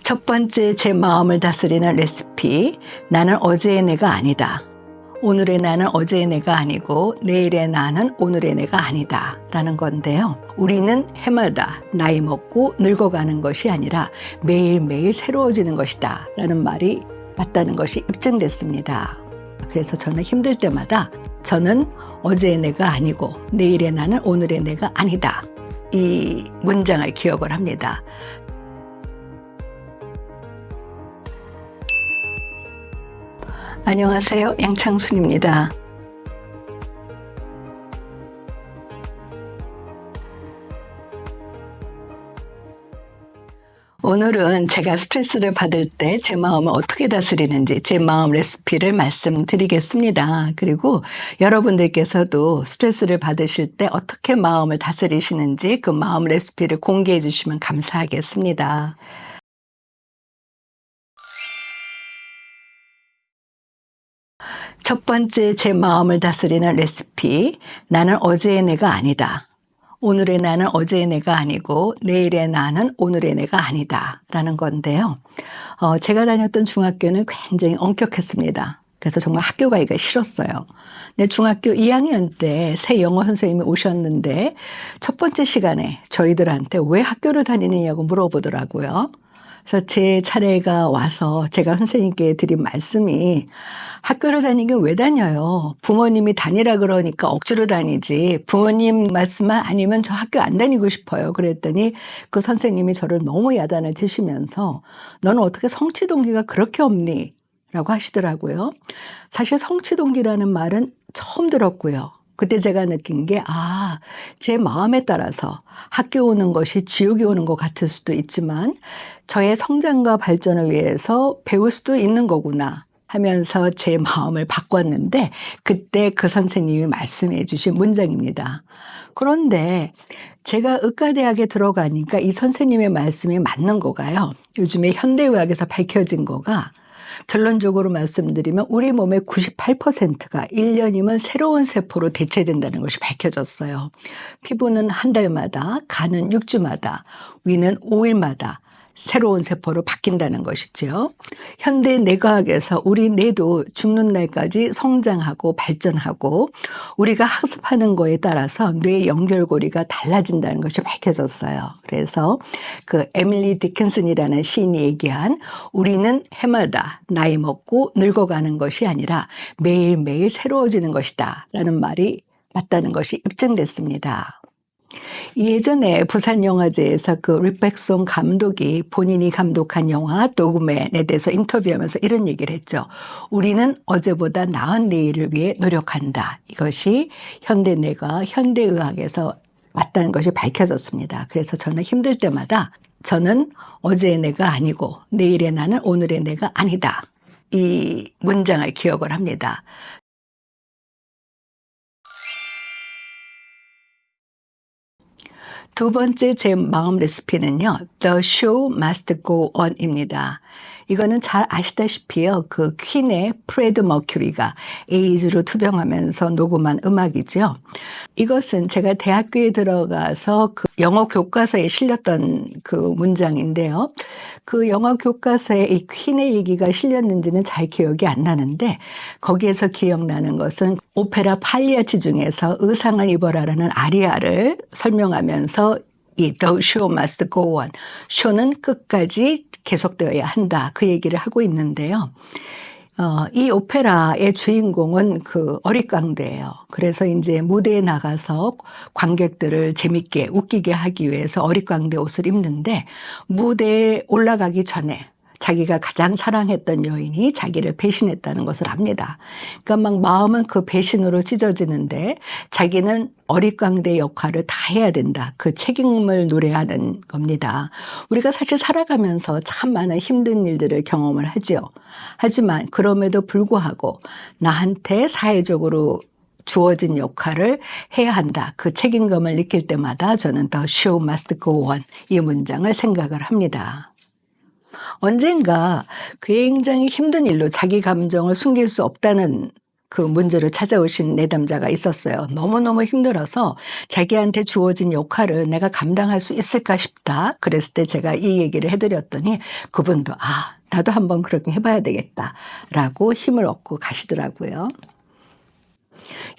첫 번째, 제 마음을 다스리는 레시피. 나는 어제의 내가 아니다. 오늘의 나는 어제의 내가 아니고 내일의 나는 오늘의 내가 아니다 라는 건데요. 우리는 해마다 나이 먹고 늙어가는 것이 아니라 매일매일 새로워지는 것이다 라는 말이 맞다는 것이 입증됐습니다. 그래서 저는 힘들 때마다 저는 어제의 내가 아니고 내일의 나는 오늘의 내가 아니다, 이 문장을 기억을 합니다. 안녕하세요. 양창순입니다. 오늘은 제가 스트레스를 받을 때 제 마음을 어떻게 다스리는지 제 마음 레시피를 말씀드리겠습니다. 그리고 여러분들께서도 스트레스를 받으실 때 어떻게 마음을 다스리시는지 그 마음 레시피를 공개해 주시면 감사하겠습니다. 첫 번째, 제 마음을 다스리는 레시피. 나는 어제의 내가 아니다. 오늘의 나는 어제의 내가 아니고 내일의 나는 오늘의 내가 아니다 라는 건데요. 제가 다녔던 중학교는 굉장히 엄격했습니다. 그래서 정말 학교 가기가 싫었어요. 근데 중학교 2학년 때 새 영어 선생님이 오셨는데 첫 번째 시간에 저희들한테 왜 학교를 다니느냐고 물어보더라고요. 그래서 제 차례가 와서 제가 선생님께 드린 말씀이, 학교를 다니긴 왜 다녀요? 부모님이 다니라 그러니까 억지로 다니지, 부모님 말씀만 아니면 저 학교 안 다니고 싶어요. 그랬더니 그 선생님이 저를 너무 야단을 치시면서 너는 어떻게 성취 동기가 그렇게 없니? 라고 하시더라고요. 사실 성취 동기라는 말은 처음 들었고요. 그때 제가 느낀 게, 제 마음에 따라서 학교 오는 것이 지옥이 오는 것 같을 수도 있지만 저의 성장과 발전을 위해서 배울 수도 있는 거구나 하면서 제 마음을 바꿨는데, 그때 그 선생님이 말씀해 주신 문장입니다. 그런데 제가 의과대학에 들어가니까 이 선생님의 말씀이 맞는 거가요. 요즘에 현대의학에서 밝혀진 거가, 결론적으로 말씀드리면 우리 몸의 98%가 1년이면 새로운 세포로 대체된다는 것이 밝혀졌어요. 피부는 한 달마다, 간은 6주마다, 위는 5일마다 새로운 세포로 바뀐다는 것이죠. 현대 뇌과학에서 우리 뇌도 죽는 날까지 성장하고 발전하고 우리가 학습하는 거에 따라서 뇌 연결고리가 달라진다는 것이 밝혀졌어요. 그래서 그 에밀리 디킨슨이라는 시인이 얘기한 우리는 해마다 나이 먹고 늙어가는 것이 아니라 매일매일 새로워지는 것이다 라는 말이 맞다는 것이 입증됐습니다. 예전에 부산영화제에서 그 리백송 감독이 본인이 감독한 영화 도그맨에 대해서 인터뷰하면서 이런 얘기를 했죠. 우리는 어제보다 나은 내일을 위해 노력한다. 이것이 현대뇌가 현대의학에서 맞다는 것이 밝혀졌습니다. 그래서 저는 힘들 때마다 저는 어제의 내가 아니고 내일의 나는 오늘의 내가 아니다, 이 문장을 기억을 합니다. 두 번째, 제 마음 레시피는요, The Show Must Go On입니다. 이거는 잘 아시다시피요, 그 퀸의 프레드 머큐리가 에이즈로 투병하면서 녹음한 음악이죠. 이것은 제가 대학교에 들어가서 그 영어 교과서에 실렸던 그 문장인데요. 그 영어 교과서에 이 퀸의 얘기가 실렸는지는 잘 기억이 안 나는데, 거기에서 기억나는 것은 오페라 팔리아치 중에서 의상을 입어라라는 아리아를 설명하면서 이 The Show Must Go On, 쇼는 끝까지 계속되어야 한다, 그 얘기를 하고 있는데요. 이 오페라의 주인공은 그 어릿광대예요. 그래서 이제 무대에 나가서 관객들을 재밌게 웃기게 하기 위해서 어릿광대 옷을 입는데, 무대에 올라가기 전에 자기가 가장 사랑했던 여인이 자기를 배신했다는 것을 압니다. 그러니까 막 마음은 그 배신으로 찢어지는데 자기는 어릿광대 역할을 다 해야 된다, 그 책임을 노래하는 겁니다. 우리가 사실 살아가면서 참 많은 힘든 일들을 경험을 하죠. 하지만 그럼에도 불구하고 나한테 사회적으로 주어진 역할을 해야 한다, 그 책임감을 느낄 때마다 저는 The Show Must Go On, 이 문장을 생각을 합니다. 언젠가 굉장히 힘든 일로 자기 감정을 숨길 수 없다는 그 문제로 찾아오신 내담자가 있었어요. 너무너무 힘들어서 자기한테 주어진 역할을 내가 감당할 수 있을까 싶다. 그랬을 때 제가 이 얘기를 해드렸더니 그분도 나도 한번 그렇게 해봐야 되겠다라고 힘을 얻고 가시더라고요.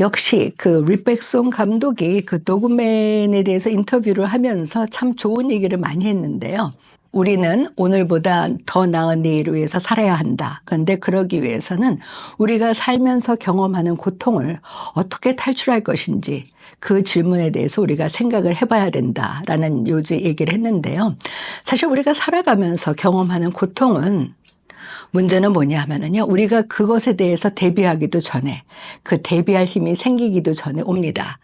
역시 그 리백송 감독이 그 도그맨에 대해서 인터뷰를 하면서 참 좋은 얘기를 많이 했는데요. 우리는 오늘보다 더 나은 내일을 위해서 살아야 한다. 그런데 그러기 위해서는 우리가 살면서 경험하는 고통을 어떻게 탈출할 것인지 그 질문에 대해서 우리가 생각을 해봐야 된다라는 요지 얘기를 했는데요. 사실 우리가 살아가면서 경험하는 고통은 문제는 뭐냐 하면은요, 우리가 그것에 대해서 대비하기도 전에, 그 대비할 힘이 생기기도 전에 옵니다.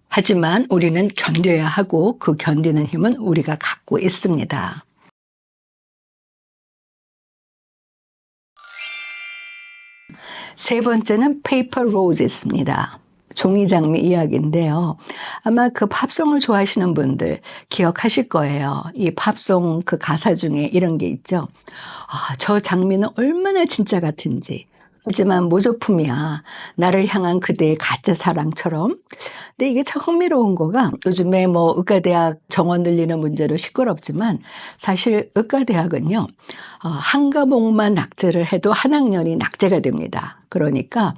하지만 우리는 견뎌야 하고 그 견디는 힘은 우리가 갖고 있습니다. 세 번째는 페이퍼 로즈입니다. 종이장미 이야기인데요. 아마 그 팝송을 좋아하시는 분들 기억하실 거예요. 이 팝송 그 가사 중에 이런 게 있죠. 저 장미는 얼마나 진짜 같은지. 하지만 모조품이야. 나를 향한 그대의 가짜 사랑처럼. 근데 이게 참 흥미로운 거가 요즘에 뭐 의과대학 정원 늘리는 문제로 시끄럽지만 사실 의과대학은요. 한 과목만 낙제를 해도 한 학년이 낙제가 됩니다. 그러니까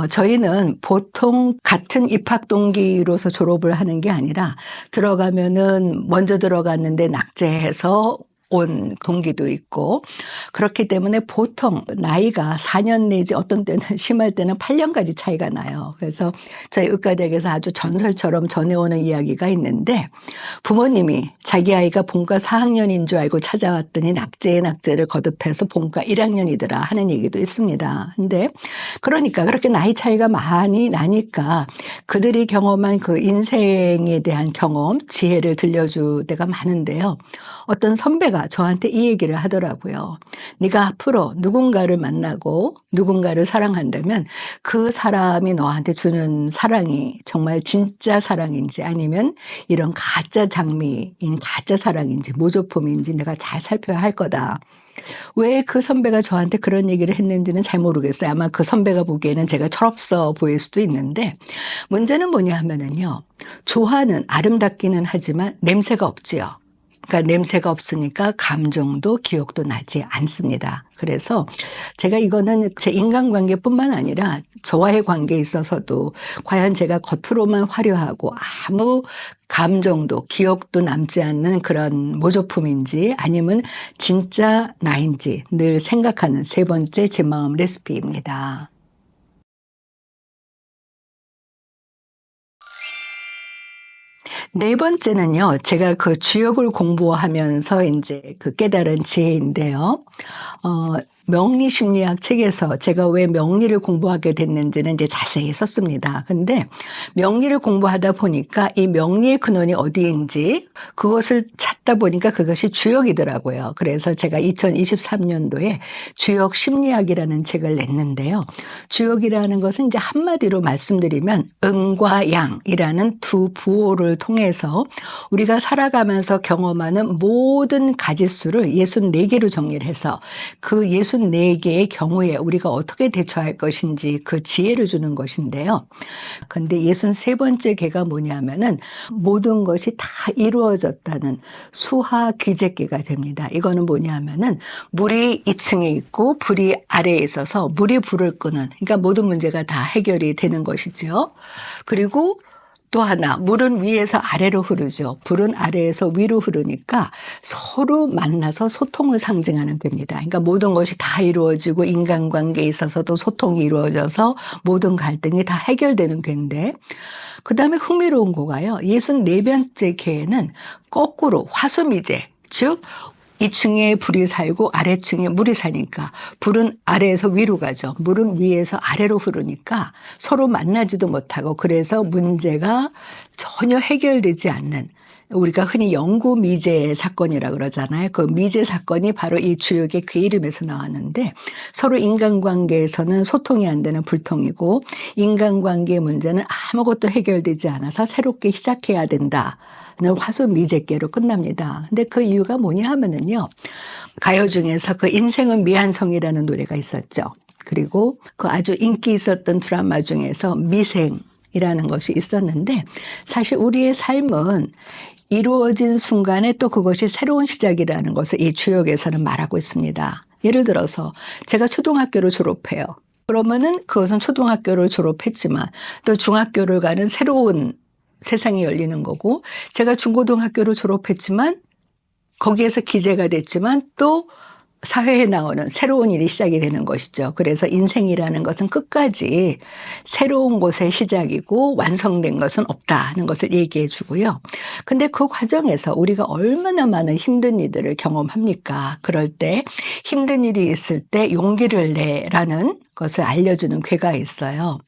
저희는 보통 같은 입학 동기로서 졸업을 하는 게 아니라 들어가면은 먼저 들어갔는데 낙제해서 온 동기도 있고 그렇기 때문에 보통 나이가 4년 내지 어떤 때는 심할 때는 8년까지 차이가 나요. 그래서 저희 의과대학에서 아주 전설처럼 전해오는 이야기가 있는데 부모님이 자기 아이가 본과 4학년인 줄 알고 찾아왔더니 낙제를 거듭해서 본과 1학년이더라 하는 얘기도 있습니다. 근데 그러니까 그렇게 나이 차이가 많이 나니까 그들이 경험한 그 인생에 대한 경험, 지혜를 들려줄 때가 많은데요. 어떤 선배가 저한테 이 얘기를 하더라고요. 네가 앞으로 누군가를 만나고 누군가를 사랑한다면 그 사람이 너한테 주는 사랑이 정말 진짜 사랑인지 아니면 이런 가짜 장미인 가짜 사랑인지 모조품인지 내가 잘 살펴야 할 거다. 왜 그 선배가 저한테 그런 얘기를 했는지는 잘 모르겠어요. 아마 그 선배가 보기에는 제가 철없어 보일 수도 있는데 문제는 뭐냐 하면은요. 조화는 아름답기는 하지만 냄새가 없지요. 그러니까 냄새가 없으니까 감정도 기억도 나지 않습니다. 그래서 제가 이거는 제 인간관계뿐만 아니라 저와의 관계에 있어서도 과연 제가 겉으로만 화려하고 아무 감정도 기억도 남지 않는 그런 모조품인지 아니면 진짜 나인지 늘 생각하는 세 번째 제 마음 레시피입니다. 네 번째는요, 제가 그 주역을 공부하면서 이제 그 깨달은 지혜인데요. 명리심리학 책에서 제가 왜 명리를 공부하게 됐는지는 이제 자세히 썼습니다. 근데 명리를 공부하다 보니까 이 명리의 근원이 어디인지 그것을 찾다 보니까 그것이 주역이더라고요. 그래서 제가 2023년도에 주역 심리학이라는 책을 냈는데요. 주역이라는 것은 이제 한마디로 말씀드리면 음과 양이라는 두 부호를 통해서 우리가 살아가면서 경험하는 모든 가지수를 64개로 정리를 해서 그 64개의 경우에 우리가 어떻게 대처할 것인지 그 지혜를 주는 것인데요. 그런데 63번째 개가 뭐냐면은 모든 것이 다 이루어졌다는 수하 귀재개가 됩니다. 이거는 뭐냐면은 물이 2층에 있고 불이 아래에 있어서 물이 불을 끄는, 그러니까 모든 문제가 다 해결이 되는 것이죠. 그리고 또 하나, 물은 위에서 아래로 흐르죠. 불은 아래에서 위로 흐르니까 서로 만나서 소통을 상징하는 겁니다. 그러니까 모든 것이 다 이루어지고 인간관계에 있어서도 소통이 이루어져서 모든 갈등이 다 해결되는 괴인데 그 다음에 흥미로운 거가요. 64번째 개는 거꾸로 화수미제, 즉 2층에 불이 살고 아래층에 물이 사니까 불은 아래에서 위로 가죠. 물은 위에서 아래로 흐르니까 서로 만나지도 못하고 그래서 문제가 전혀 해결되지 않는 우리가 흔히 영구 미제 사건이라고 그러잖아요. 그 미제 사건이 바로 이 주역의 괴 이름에서 나왔는데 서로 인간관계에서는 소통이 안 되는 불통이고 인간관계의 문제는 아무것도 해결되지 않아서 새롭게 시작해야 된다. 화수 미제께로 끝납니다. 근데 그 이유가 뭐냐 하면은요. 가요 중에서 그 인생은 미안성이라는 노래가 있었죠. 그리고 그 아주 인기 있었던 드라마 중에서 미생이라는 것이 있었는데, 사실 우리의 삶은 이루어진 순간에 또 그것이 새로운 시작이라는 것을 이 주역에서는 말하고 있습니다. 예를 들어서 제가 초등학교를 졸업해요. 그러면은 그것은 초등학교를 졸업했지만 또 중학교를 가는 새로운 세상이 열리는 거고, 제가 중고등학교를 졸업했지만 거기에서 기재가 됐지만 또 사회에 나오는 새로운 일이 시작이 되는 것이죠. 그래서 인생이라는 것은 끝까지 새로운 것의 시작이고 완성된 것은 없다는 것을 얘기해 주고요. 근데 그 과정에서 우리가 얼마나 많은 힘든 일들을 경험합니까? 그럴 때 힘든 일이 있을 때 용기를 내라는 것을 알려주는 괴가 있어요.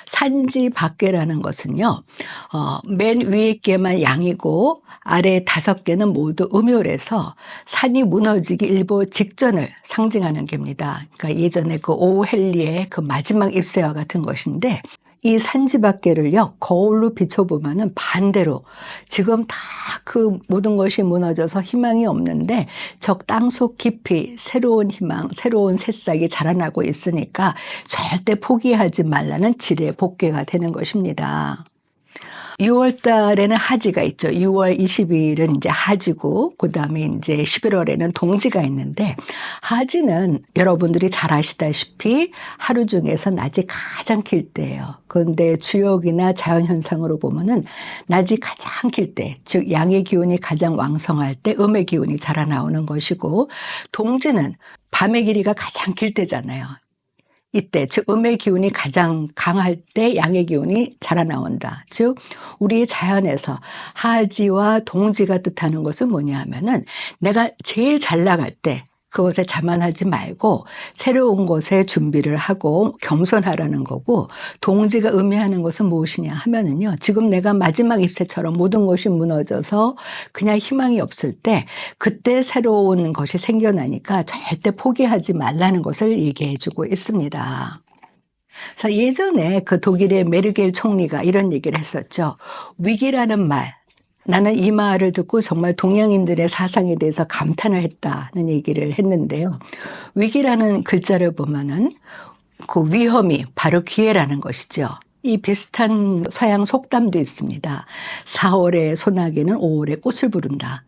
산지박괴라는 것은요, 맨 위에 개만 양이고 아래 5개는 모두 음율에서 산이 무너지기 일보 직전을 상징하는 개입니다. 그러니까 예전에 그 오헬리의 그 마지막 잎새와 같은 것인데, 이 산지박개를요 거울로 비춰보면은 반대로 지금 다 그 모든 것이 무너져서 희망이 없는데 저 땅속 깊이 새로운 희망, 새로운 새싹이 자라나고 있으니까 절대 포기하지 말라는 지뢰 복개가 되는 것입니다. 6월 달에는 하지가 있죠. 6월 22일은 이제 하지고, 그 다음에 이제 11월에는 동지가 있는데, 하지는 여러분들이 잘 아시다시피 하루 중에서 낮이 가장 길 때예요. 그런데 주역이나 자연현상으로 보면은 낮이 가장 길 때, 즉 양의 기운이 가장 왕성할 때 음의 기운이 자라나오는 것이고, 동지는 밤의 길이가 가장 길 때잖아요. 이때 즉 음의 기운이 가장 강할 때 양의 기운이 자라나온다. 즉 우리의 자연에서 하지와 동지가 뜻하는 것은 뭐냐 하면은 내가 제일 잘 나갈 때 그것에 자만하지 말고 새로운 것에 준비를 하고 겸손하라는 거고, 동지가 의미하는 것은 무엇이냐 하면은요, 지금 내가 마지막 잎새처럼 모든 것이 무너져서 그냥 희망이 없을 때 그때 새로운 것이 생겨나니까 절대 포기하지 말라는 것을 얘기해 주고 있습니다. 그래서 예전에 그 독일의 메르겔 총리가 이런 얘기를 했었죠. 위기라는 말, 나는 이 말을 듣고 정말 동양인들의 사상에 대해서 감탄을 했다는 얘기를 했는데요. 위기라는 글자를 보면은 그 위험이 바로 기회라는 것이죠. 이 비슷한 서양 속담도 있습니다. 4월의 소나기는 5월에 꽃을 부른다.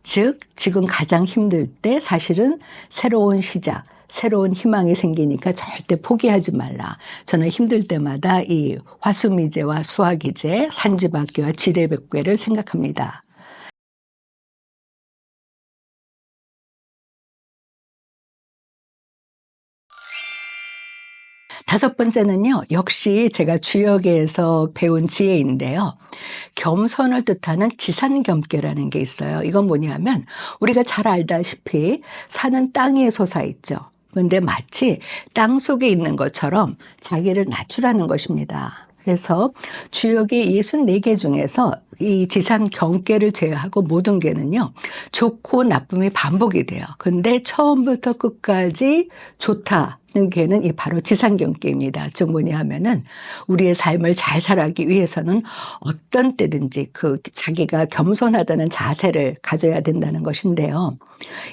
즉 지금 가장 힘들 때 사실은 새로운 시작, 새로운 희망이 생기니까 절대 포기하지 말라. 저는 힘들 때마다 이 화수미제와 수화기제, 산지박개와 지뢰백괴를 생각합니다. 다섯 번째는요, 역시 제가 주역에서 배운 지혜인데요. 겸손을 뜻하는 지산겸괴라는 게 있어요. 이건 뭐냐면 우리가 잘 알다시피 산은 땅 위에 솟아있죠. 그런데 마치 땅 속에 있는 것처럼 자기를 낮추라는 것입니다. 그래서 주역이 64개 중에서 이 지산경계를 제외하고 모든 개는요, 좋고 나쁨이 반복이 돼요. 근데 처음부터 끝까지 좋다는 개는 이 바로 지산경계입니다. 즉 뭐냐 하면은 우리의 삶을 잘 살아가기 위해서는 어떤 때든지 그 자기가 겸손하다는 자세를 가져야 된다는 것인데요.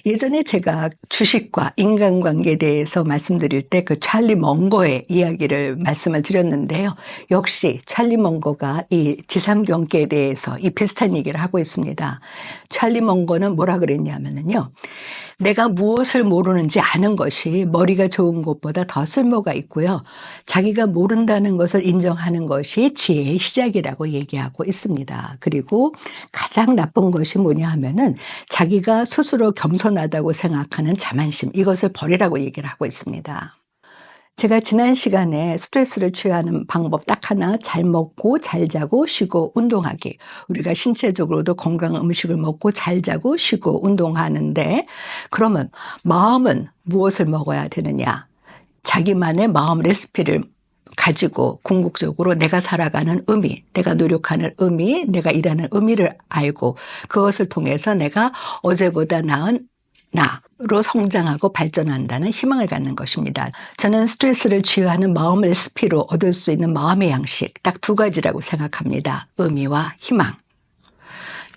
예전에 제가 주식과 인간관계에 대해서 말씀드릴 때 그 찰리 멍거의 이야기를 말씀을 드렸는데요. 역시 찰리 멍거가 이 지삼경계에 대해서 이 비슷한 얘기를 하고 있습니다. 찰리 멍거는 뭐라 그랬냐면요. 내가 무엇을 모르는지 아는 것이 머리가 좋은 것보다 더 쓸모가 있고요. 자기가 모른다는 것을 인정하는 것이 지혜의 시작이라고 얘기하고 있습니다. 그리고 가장 나쁜 것이 뭐냐 하면은 자기가 스스로 겸손하다고 생각하는 자만심, 이것을 버리라고 얘기를 하고 있습니다. 제가 지난 시간에 스트레스를 취하는 방법 딱 하나, 잘 먹고 잘 자고 쉬고 운동하기. 우리가 신체적으로도 건강한 음식을 먹고 잘 자고 쉬고 운동하는데, 그러면 마음은 무엇을 먹어야 되느냐? 자기만의 마음 레시피를 가지고 궁극적으로 내가 살아가는 의미, 내가 노력하는 의미, 내가 일하는 의미를 알고 그것을 통해서 내가 어제보다 나은 나로 성장하고 발전한다는 희망을 갖는 것입니다. 저는 스트레스를 치유하는 마음 레시피로 얻을 수 있는 마음의 양식 딱 2가지라고 생각합니다. 의미와 희망.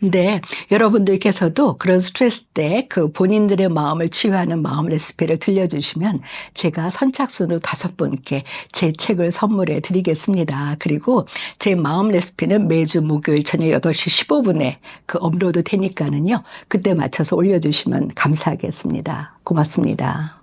네, 여러분들께서도 그런 스트레스 때 그 본인들의 마음을 치유하는 마음 레시피를 들려주시면 제가 선착순으로 5분께 제 책을 선물해 드리겠습니다. 그리고 제 마음 레시피는 매주 목요일 저녁 8시 15분에 그 업로드 되니까는요. 그때 맞춰서 올려주시면 감사하겠습니다. 고맙습니다.